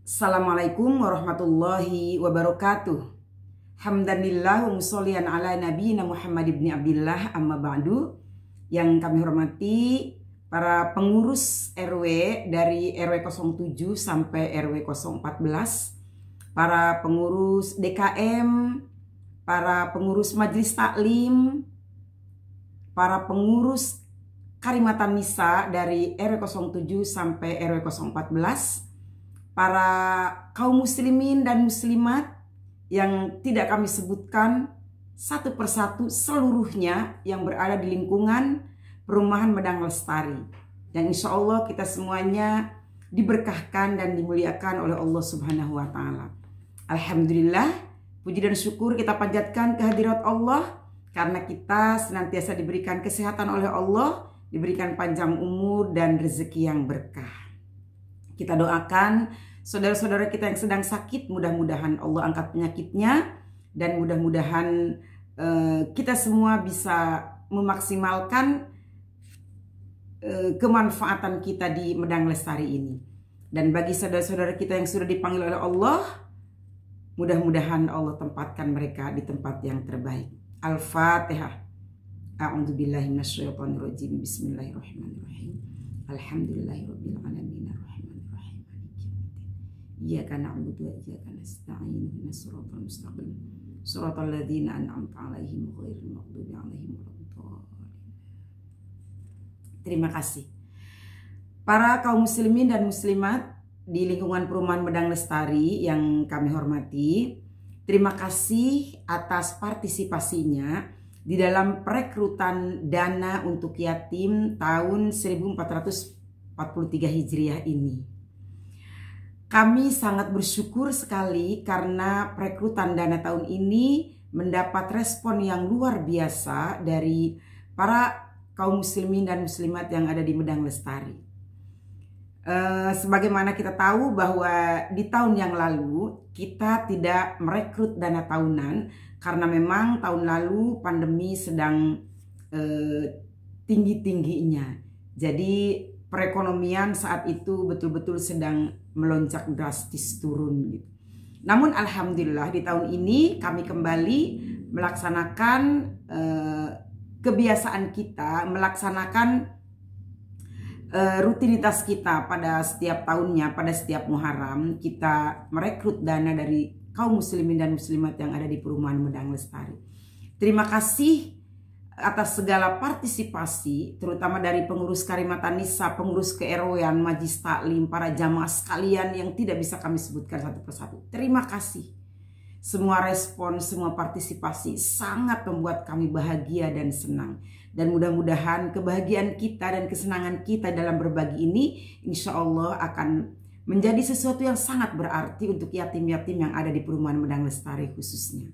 Assalamualaikum warahmatullahi wabarakatuh. Hamdanillah wa musollian ala nabiyina Muhammad ibn Abdillah amma ba'du. Yang kami hormati para pengurus RW dari RW 07 sampai RW 014, para pengurus DKM, para pengurus Majelis Taklim, para pengurus Karimatan Nisa dari RW 07 sampai RW 014, para kaum muslimin dan muslimat yang tidak kami sebutkan satu persatu seluruhnya yang berada di lingkungan perumahan Medang Lestari. Dan insya Allah kita semuanya diberkahkan dan dimuliakan oleh Allah Subhanahu wa Ta'ala. Alhamdulillah, puji dan syukur kita panjatkan kehadirat Allah karena kita senantiasa diberikan kesehatan oleh Allah, diberikan panjang umur dan rezeki yang berkah. Kita doakan saudara-saudara kita yang sedang sakit, mudah-mudahan Allah angkat penyakitnya, dan mudah-mudahan kita semua bisa memaksimalkan kemanfaatan kita di Medang Lestari ini. Dan bagi saudara-saudara kita yang sudah dipanggil oleh Allah, mudah-mudahan Allah tempatkan mereka di tempat yang terbaik. Al-Fatihah. A'udzubillahi minasyaitonirrajim. Bismillahirrahmanirrahim. Alhamdulillahirabbil alamin. Iyyaka na'budu wa iyyaka nasta'in. Ihdinas siratal mustaqim. Shiratal ladzina an'amta 'alaihim ghairil maghdubi 'alaihim waladdallin. Terima kasih. Para kaum muslimin dan muslimat di lingkungan perumahan Medang Lestari yang kami hormati, terima kasih atas partisipasinya di dalam perekrutan dana untuk yatim tahun 1443 Hijriah ini. Kami sangat bersyukur sekali karena perekrutan dana tahun ini mendapat respon yang luar biasa dari para kaum muslimin dan muslimat yang ada di Medang Lestari. Sebagaimana kita tahu bahwa di tahun yang lalu kita tidak merekrut dana tahunan karena memang tahun lalu pandemi sedang tinggi-tingginya. Jadi perekonomian saat itu betul-betul sedang melonjak drastis turun gitu. Namun alhamdulillah di tahun ini kami kembali melaksanakan kebiasaan kita, melaksanakan rutinitas kita pada setiap tahunnya, pada setiap Muharram kita merekrut dana dari kaum muslimin dan muslimat yang ada di perumahan Medang Lestari. Terima kasih atas segala partisipasi, terutama dari pengurus Karimatan Nisa, pengurus ke-RW-an, Majelis Taklim, para jamaah sekalian yang tidak bisa kami sebutkan satu persatu. Terima kasih. Semua respon, semua partisipasi sangat membuat kami bahagia dan senang. Dan mudah-mudahan kebahagiaan kita dan kesenangan kita dalam berbagi ini insya Allah akan menjadi sesuatu yang sangat berarti untuk yatim-yatim yang ada di perumahan Medang Lestari khususnya.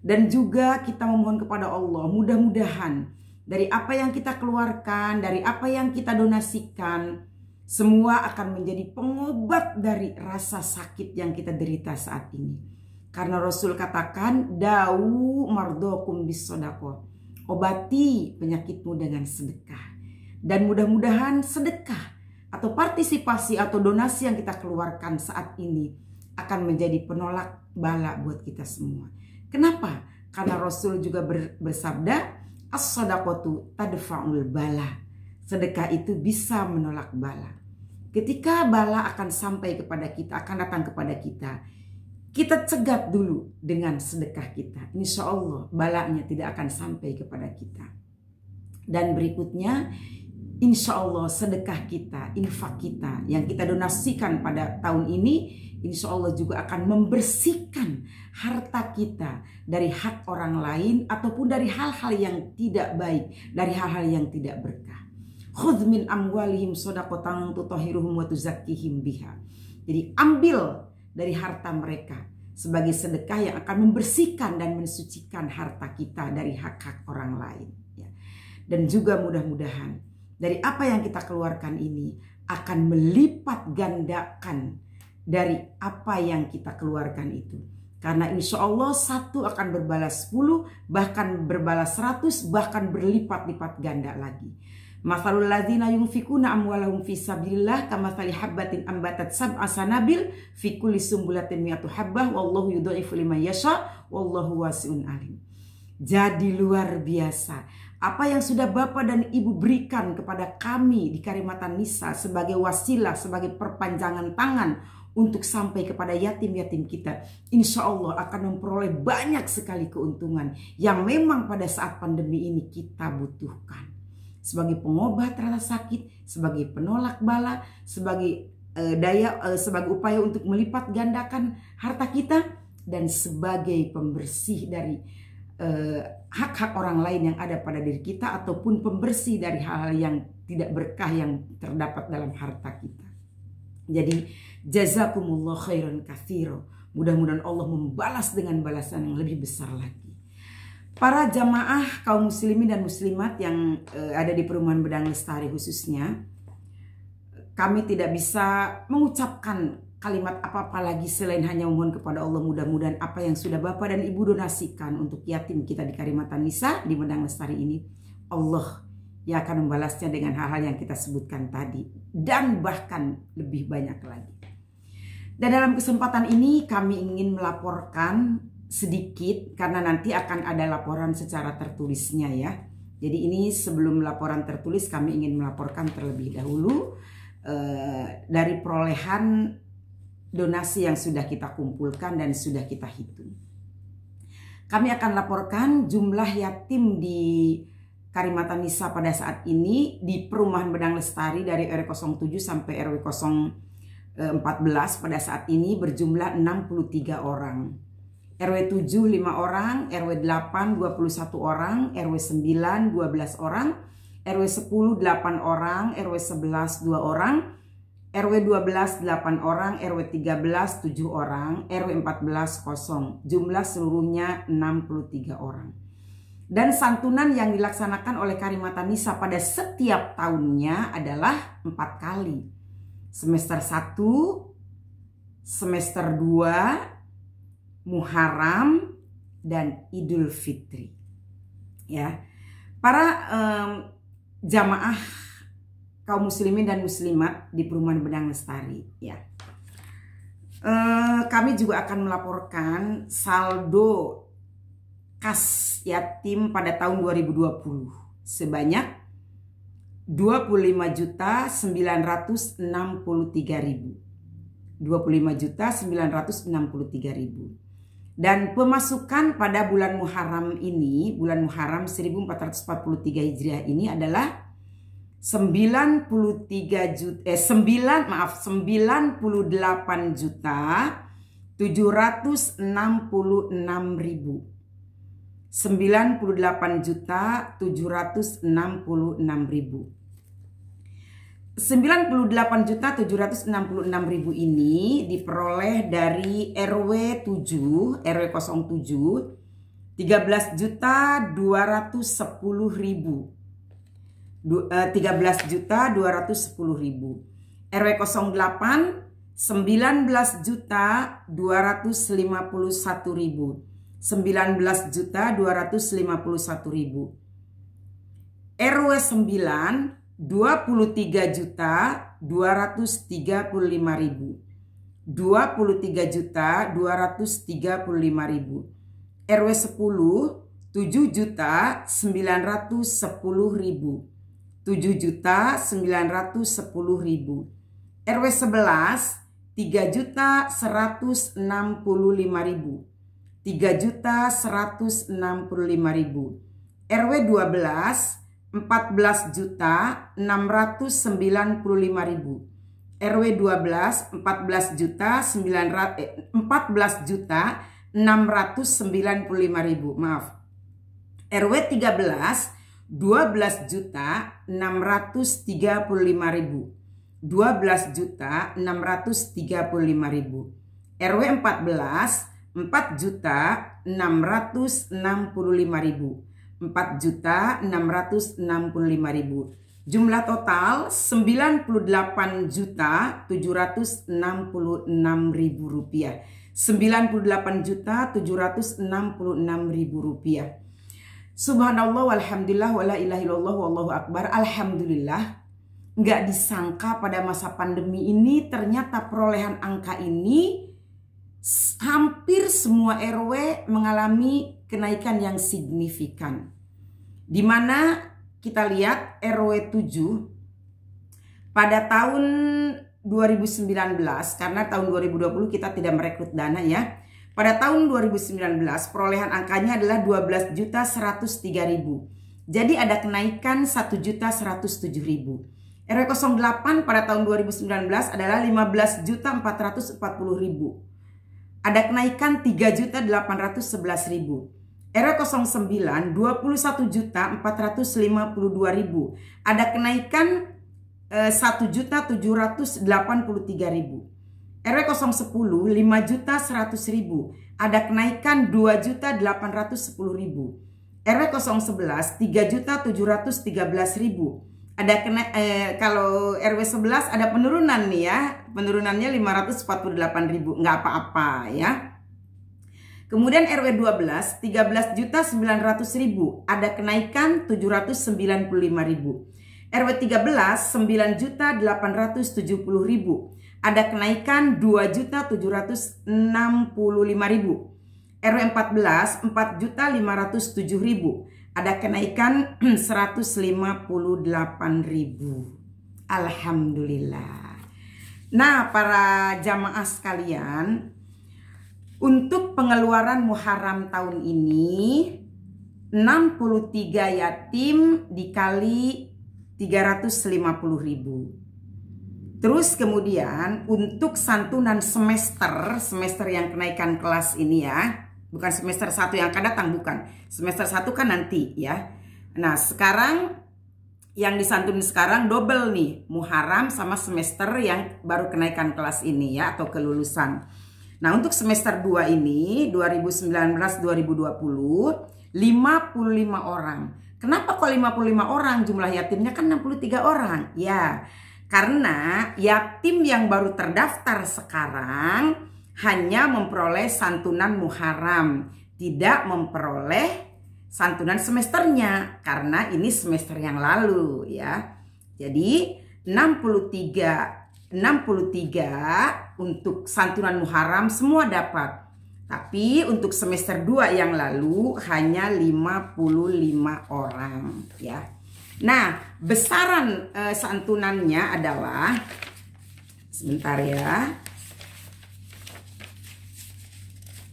Dan juga kita memohon kepada Allah, mudah-mudahan dari apa yang kita keluarkan, dari apa yang kita donasikan, semua akan menjadi pengobat dari rasa sakit yang kita derita saat ini. Karena Rasul katakan, dawu mardokum bis sodako, obati penyakitmu dengan sedekah. Dan mudah-mudahan sedekah atau partisipasi atau donasi yang kita keluarkan saat ini akan menjadi penolak bala buat kita semua. Kenapa? Karena Rasul juga bersabda, as-sadaqatu tadfa'ul bala. Sedekah itu bisa menolak bala. Ketika bala akan sampai kepada kita, akan datang kepada kita, kita cegat dulu dengan sedekah kita. Insya Allah balanya tidak akan sampai kepada kita. Dan berikutnya, insya Allah sedekah kita, infak kita yang kita donasikan pada tahun ini, insya Allah juga akan membersihkan harta kita dari hak orang lain ataupun dari hal-hal yang tidak baik, dari hal-hal yang tidak berkah. Khudz min amwalihim shadaqatan tutahhiruhum wa tuzakkihim biha. Jadi ambil dari harta mereka sebagai sedekah yang akan membersihkan dan mensucikan harta kita dari hak-hak orang lain. Dan juga mudah-mudahan dari apa yang kita keluarkan ini akan melipat gandakan dari apa yang kita keluarkan itu. Karena insya Allah satu akan berbalas 10, bahkan berbalas 100, bahkan berlipat-lipat ganda lagi. Mathalul ladzina yunfikuna amwalahum fi sabilillah kamathali habbatin ambatat sab'a sanabil fi kulli sumbulatin mi'atu habbah wallahu yudha'ifu liman yasha wallahu wasi'un alim. Jadi luar biasa apa yang sudah Bapak dan Ibu berikan kepada kami di Karimatan Nisa sebagai wasilah, sebagai perpanjangan tangan untuk sampai kepada yatim-yatim kita. Insya Allah akan memperoleh banyak sekali keuntungan yang memang pada saat pandemi ini kita butuhkan. Sebagai pengobat rasa sakit, sebagai penolak bala, sebagai sebagai upaya untuk melipat gandakan harta kita, dan sebagai pembersih dari hak-hak orang lain yang ada pada diri kita, ataupun pembersih dari hal-hal yang tidak berkah yang terdapat dalam harta kita. Jadi jazakumullah khairan katsiro. Mudah-mudahan Allah membalas dengan balasan yang lebih besar lagi. Para jamaah kaum muslimin dan muslimat yang ada di Perumahan Bedang Lestari khususnya, kami tidak bisa mengucapkan kalimat apa-apa lagi selain hanya memohon kepada Allah, mudah-mudahan apa yang sudah Bapak dan Ibu donasikan untuk yatim kita di Karimatan Nisa di Bedang Lestari ini, Allah yang akan membalasnya dengan hal-hal yang kita sebutkan tadi dan bahkan lebih banyak lagi. Dan dalam kesempatan ini kami ingin melaporkan sedikit karena nanti akan ada laporan secara tertulisnya ya. Jadi ini sebelum laporan tertulis kami ingin melaporkan terlebih dahulu dari perolehan donasi yang sudah kita kumpulkan dan sudah kita hitung. Kami akan laporkan jumlah yatim di Karimatan Nisa pada saat ini di Perumahan Bedang Lestari dari RW 07 sampai RW 014 pada saat ini berjumlah 63 orang. RW 7 5 orang, RW 8 21 orang, RW 9 12 orang, RW 10 8 orang, RW 11 2 orang, RW 12 8 orang, RW 13 7 orang, RW 14 0. Jumlah seluruhnya 63 orang. Dan santunan yang dilaksanakan oleh Karimatan Nisa pada setiap tahunnya adalah 4 kali. Semester 1, semester 2, Muharram, dan Idul Fitri. Ya. Para jamaah kaum muslimin dan muslimat di Perumahan Bedang Lestari ya. Kami juga akan melaporkan saldo kas yatim pada tahun 2020 sebanyak 25.963.000. 25.963.000. Dan pemasukan pada bulan Muharram ini, bulan Muharram 1443 Hijriah ini adalah 98.706.000. 98.766.000 ini diperoleh dari RW 7, RW 07 13.210.000. 13.210.000. RW 08 19.251.000. 19.251.000. RW 9 23.235.000. 23.235.000. RW 10 7.910.000. 7.910.000. RW 11 3.165.000. 3.165.000. RW 12 14.695.000. RW 12 14.695.000. Maaf. RW 13 12.635.000. 12.635.000. RW 14 4.665.000. 4.665.000. Jumlah total 98.766.000 rupiah. 98.766.000 rupiah. Subhanallah walhamdulillah wala ilaha illallah wallahu akbar. Alhamdulillah, nggak disangka pada masa pandemi ini ternyata perolehan angka ini hampir semua RW mengalami kenaikan yang signifikan. Dimana kita lihat RW 7 pada tahun 2019, karena tahun 2020 kita tidak merekrut dana ya. Pada tahun 2019 perolehan angkanya adalah 12.103.000. Jadi ada kenaikan 1.107.000. RW 08 pada tahun 2019 adalah 15.440.000. Ada kenaikan 3.811.000. RW 09 21.452.000. Ada kenaikan 1.783.000. RW 010 5.100.000. Ada kenaikan 2.810.000. RW 011 3.713.000. Ada kalau RW 11 ada penurunan nih ya. Penurunannya 548.000. Nggak apa-apa ya. Kemudian RW 12 13.900.000. Ada kenaikan 795.000. RW 13 9.870.000. Ada kenaikan 2.765.000. RW 14 4.507.000. Ada kenaikan 158.000. Alhamdulillah. Nah, para jamaah sekalian, untuk pengeluaran Muharram tahun ini 63 yatim dikali 350.000. Terus kemudian untuk santunan semester yang kenaikan kelas ini ya, bukan semester 1 yang akan datang, bukan. Semester 1 kan nanti ya. Nah, sekarang yang disantunin sekarang double nih, Muharram sama semester yang baru kenaikan kelas ini ya, atau kelulusan. Nah, untuk semester 2 ini 2019-2020 55 orang. Kenapa kok 55 orang? Jumlah yatimnya kan 63 orang. Ya, karena yatim yang baru terdaftar sekarang hanya memperoleh santunan Muharram, tidak memperoleh santunan semesternya karena ini semester yang lalu ya. Jadi 63 untuk santunan Muharram semua dapat. Tapi untuk semester 2 yang lalu hanya 55 orang ya. Nah, besaran santunannya adalah, sebentar ya.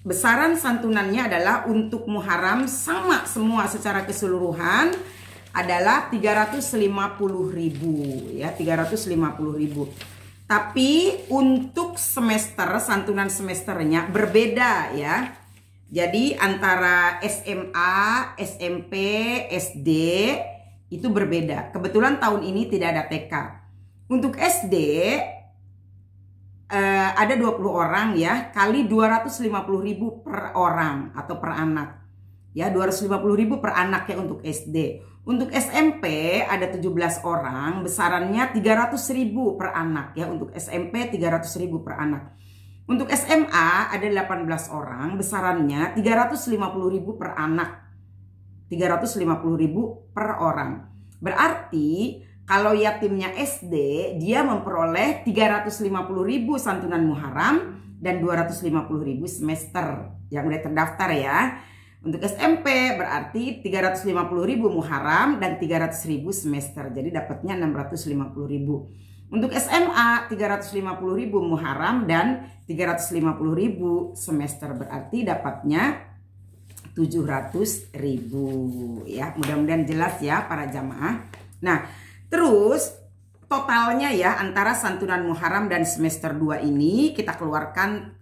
Besaran santunannya adalah untuk Muharram sama semua secara keseluruhan adalah 350.000 ya, 350.000. Tapi untuk semester, santunan semesternya berbeda ya. Jadi antara SMA, SMP, SD itu berbeda. Kebetulan tahun ini tidak ada TK. Untuk SD ada 20 orang ya, kali 250.000 per orang atau per anak. Ya, 250.000 per anak ya untuk SD. Untuk SMP ada 17 orang, besarannya 300.000 per anak ya. Untuk SMP 300.000 per anak. Untuk SMA ada 18 orang, besarannya 350.000 per anak. 350.000 per orang. Berarti kalau yatimnya SD dia memperoleh 350.000 santunan Muharram dan 250.000 semester yang udah terdaftar ya. Untuk SMP berarti 350.000 Muharram dan 300.000 semester. Jadi dapatnya 650.000. Untuk SMA 350.000 Muharram dan 350.000 semester, berarti dapatnya 700.000 ya. Mudah-mudahan jelas ya para jamaah. Nah, terus totalnya ya antara santunan Muharram dan semester 2 ini kita keluarkan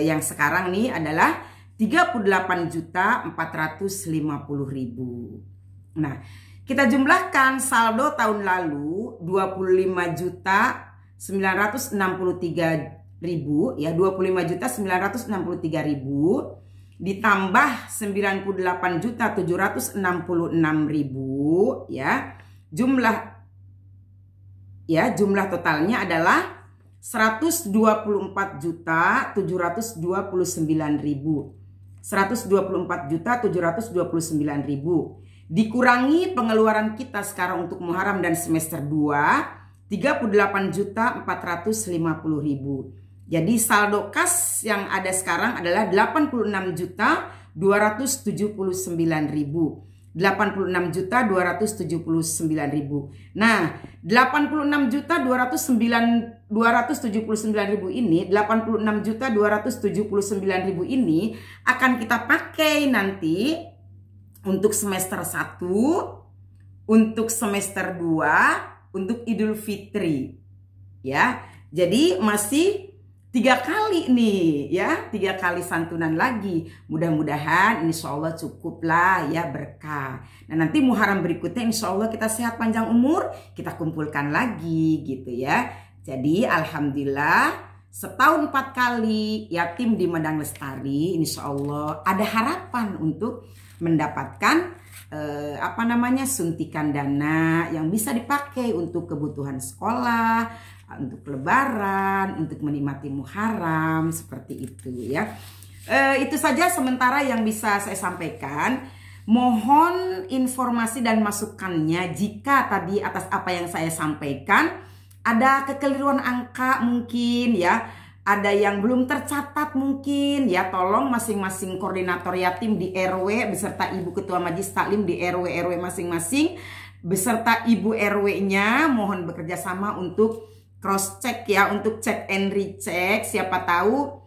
yang sekarang nih adalah 38.450.000. Nah, kita jumlahkan saldo tahun lalu 25.963.000 ya, 25.963.000 ditambah 98.766.000 ya. Jumlah totalnya adalah 124.729.000. 124.729.000. Dikurangi pengeluaran kita sekarang untuk Muharram dan semester 2, 38.450.000. Jadi saldo kas yang ada sekarang adalah 86.279.000. 86.279.000. Nah, 86.279.000 ini, 86.279.000 ini akan kita pakai nanti untuk semester 1, untuk semester 2, untuk Idul Fitri. Ya. Jadi masih 3 kali nih ya, 3 kali santunan lagi. Mudah-mudahan insya Allah cukup lah ya, berkah. Nah nanti Muharram berikutnya insya Allah kita sehat panjang umur, kita kumpulkan lagi gitu ya. Jadi alhamdulillah setahun 4 kali yatim di Medang Lestari, insya Allah ada harapan untuk mendapatkan suntikan dana yang bisa dipakai untuk kebutuhan sekolah, untuk lebaran, untuk menikmati Muharram, seperti itu ya. Itu saja sementara yang bisa saya sampaikan. Mohon informasi dan masukannya jika tadi atas apa yang saya sampaikan ada kekeliruan angka mungkin ya, ada yang belum tercatat mungkin ya, tolong masing-masing koordinator yatim di RW beserta ibu ketua majelis taklim di RW masing-masing beserta ibu RW-nya mohon bekerja sama untuk cross check ya, untuk cek and recheck, siapa tahu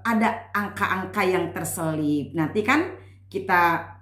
ada angka-angka yang terselip. Nanti kan kita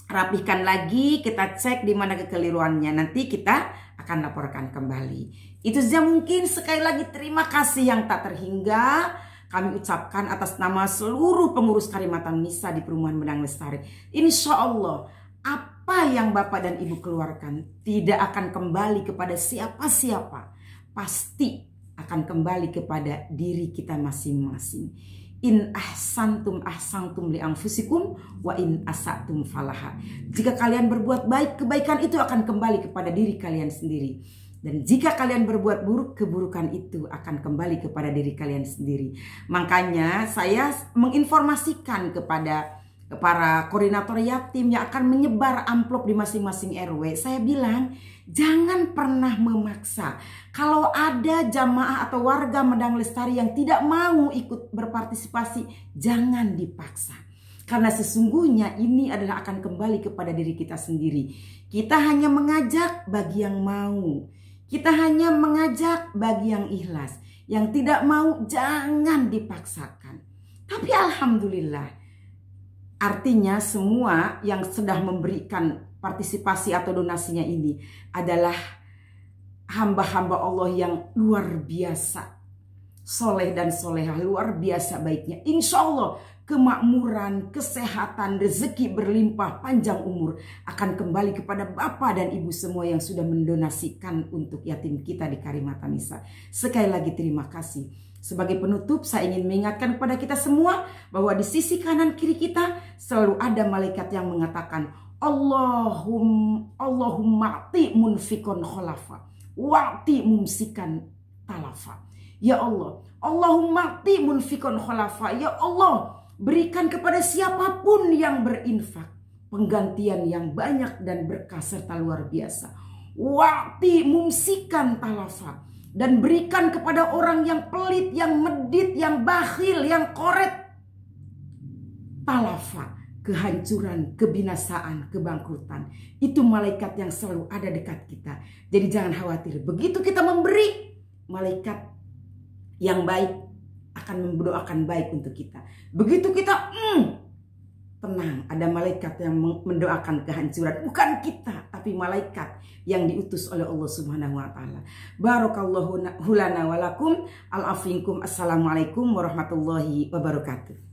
rapihkan lagi, kita cek di mana kekeliruannya, nanti kita akan laporkan kembali. Itu saja mungkin. Sekali lagi terima kasih yang tak terhingga kami ucapkan atas nama seluruh pengurus Karimatan Nisa di Perumahan Medang Lestari. Insya Allah apa yang Bapak dan Ibu keluarkan tidak akan kembali kepada siapa-siapa, pasti akan kembali kepada diri kita masing-masing. In ahsantum ahsantum li anfusikum wa in asatum falaha. Jika kalian berbuat baik, kebaikan itu akan kembali kepada diri kalian sendiri. Dan jika kalian berbuat buruk, keburukan itu akan kembali kepada diri kalian sendiri. Makanya saya menginformasikan kepada para koordinator yatim yang akan menyebar amplop di masing-masing RW. Saya bilang, jangan pernah memaksa. Kalau ada jamaah atau warga Medang Lestari yang tidak mau ikut berpartisipasi, jangan dipaksa. Karena sesungguhnya ini adalah akan kembali kepada diri kita sendiri. Kita hanya mengajak bagi yang mau. Kita hanya mengajak bagi yang ikhlas. Yang tidak mau jangan dipaksakan. Tapi alhamdulillah, artinya semua yang sudah memberikan partisipasi atau donasinya ini adalah hamba-hamba Allah yang luar biasa. Soleh dan solehah, luar biasa baiknya. Insya Allah kemakmuran, kesehatan, rezeki berlimpah, panjang umur akan kembali kepada Bapak dan Ibu semua yang sudah mendonasikan untuk yatim kita di Karimatan Nisa. Sekali lagi terima kasih. Sebagai penutup saya ingin mengingatkan kepada kita semua bahwa di sisi kanan kiri kita selalu ada malaikat yang mengatakan Allahumma ati munfikon kholafa wa'ti mumsikan talafa. Ya Allah, Allahumma ati munfikon kholafa. Ya Allah, berikan kepada siapapun yang berinfak penggantian yang banyak dan berkah serta luar biasa. Wa'ti mumsikan talafa. Dan berikan kepada orang yang pelit, yang medit, yang bakhil, yang koret. Talafa, kehancuran, kebinasaan, kebangkrutan. Itu malaikat yang selalu ada dekat kita. Jadi jangan khawatir. Begitu kita memberi, malaikat yang baik akan mendoakan baik untuk kita. Begitu kita tenang, ada malaikat yang mendoakan kehancuran. Bukan kita, tapi malaikat yang diutus oleh Allah Subhanahu wa Ta'ala. Barakallahu lana wa lakum. Al-afinkum. Assalamualaikum warahmatullahi wabarakatuh.